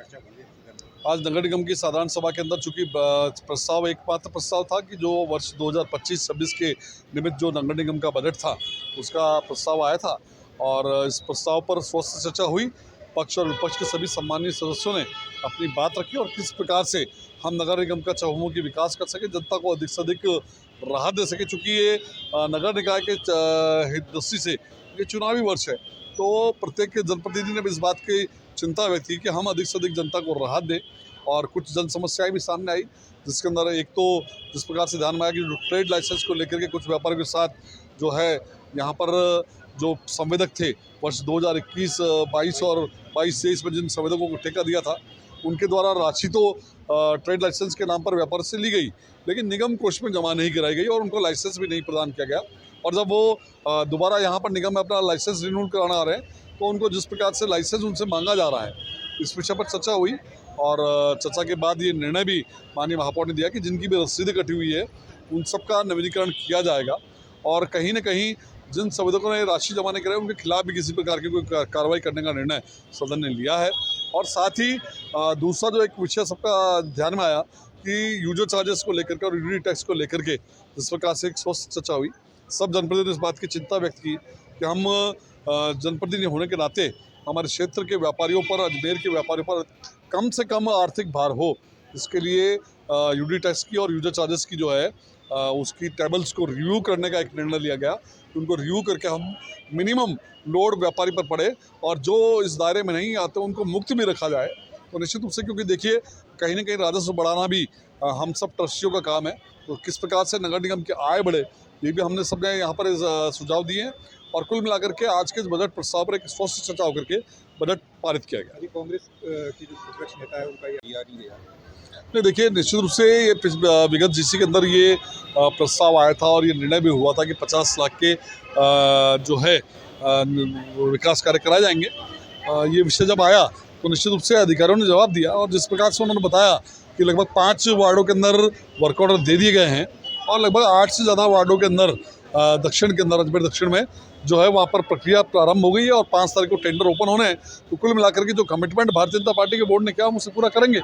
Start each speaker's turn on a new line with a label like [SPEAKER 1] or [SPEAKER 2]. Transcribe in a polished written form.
[SPEAKER 1] चर्चा हुई है इधर में?
[SPEAKER 2] आज नगर निगम की साधारण सभा के अंदर चूंकि प्रस्ताव एकमात्र प्रस्ताव था कि जो वर्ष 2025-26 के निमित्त जो नगर निगम का बजट था उसका प्रस्ताव आया था और इस प्रस्ताव पर स्वस्थ चर्चा हुई। पक्ष और विपक्ष के सभी सम्मानीय सदस्यों ने अपनी बात रखी और किस प्रकार से हम नगर निगम का चहुमुखी विकास कर सके, जनता को अधिक से अधिक राहत दे सके। चूँकि ये नगर निकाय के दृष्टि से ये चुनावी वर्ष है, तो प्रत्येक जनप्रतिनिधि ने भी इस बात की चिंता व्यक्त की कि हम अधिक से अधिक जनता को राहत दें। और कुछ जन समस्याएं भी सामने आई, जिसके अंदर एक तो जिस प्रकार से ध्यान में आया कि जो ट्रेड लाइसेंस को लेकर के कुछ व्यापारियों के साथ जो है यहाँ पर जो संवेदक थे वर्ष 2021-22 और 22-23 में जिन संवेदकों को ठेका दिया था उनके द्वारा राशि तो ट्रेड लाइसेंस के नाम पर व्यापार से ली गई, लेकिन निगम कोष में जमा नहीं कराई गई और उनको लाइसेंस भी नहीं प्रदान किया गया। और जब वो दोबारा यहाँ पर निगम में अपना लाइसेंस रिन्यू कराना आ रहे हैं तो उनको जिस प्रकार से लाइसेंस उनसे मांगा जा रहा है, इस विषय पर चर्चा हुई। और चर्चा के बाद ये निर्णय भी माननीय महापौर ने दिया कि जिनकी भी रसीदें कटी हुई है उन सब का नवीनीकरण किया जाएगा और कहीं न कहीं जिन संवेदकों ने राशि जमा नहीं कराई उनके खिलाफ भी किसी प्रकार की कोई कार्रवाई करने का निर्णय सदन ने लिया है। और साथ ही दूसरा जो एक विषय सबका ध्यान में आया कि यूजर चार्जेस को लेकर के और यूटिलिटी टैक्स को लेकर के जिस प्रकार से एक स्वस्थ चर्चा हुई, सब जनप्रतिनिधि ने इस बात की चिंता व्यक्त की कि हम जनप्रतिनिधि होने के नाते हमारे क्षेत्र के व्यापारियों पर, अजमेर के व्यापारियों पर कम से कम आर्थिक भार हो, इसके लिए यूटिलिटी टैक्स की और यूजर चार्जेस की जो है उसकी टेबल्स को रिव्यू करने का एक निर्णय लिया गया। उनको रिव्यू करके हम मिनिमम लोड व्यापारी पर पड़े और जो इस दायरे में नहीं आते उनको मुक्त भी रखा जाए। तो निश्चित रूप से, क्योंकि देखिए कहीं ना कहीं राजस्व बढ़ाना भी हम सब ट्रस्टियों का काम है, तो किस प्रकार से नगर निगम की आय बढ़े ये भी हमने सबने यहाँ पर सुझाव दिए हैं। और कुल मिलाकर के आज के इस बजट प्रस्ताव पर एक स्वस्थ चर्चा होकर के बजट पारित किया गया।
[SPEAKER 1] अभी कांग्रेस की जो विपक्ष नेता है उनका ये नहीं रहा।
[SPEAKER 2] नहीं, देखिए निश्चित रूप से ये विगत जीसी के अंदर ये प्रस्ताव आया था और ये निर्णय भी हुआ था कि 50 लाख के जो है विकास कार्य कराए जाएंगे। ये विषय जब आया तो निश्चित रूप से अधिकारियों ने जवाब दिया और जिस प्रकार से उन्होंने बताया कि लगभग 5 वार्डों के अंदर वर्क ऑर्डर दे दिए गए हैं और लगभग 8 से ज़्यादा वार्डों के अंदर दक्षिण के अंदर, अजमेर दक्षिण में जो है वहाँ पर प्रक्रिया प्रारंभ हो गई है और 5 तारीख को टेंडर ओपन होने हैं। तो कुल मिलाकर के जो कमिटमेंट भारतीय जनता पार्टी के बोर्ड ने किया हम उसे पूरा करेंगे।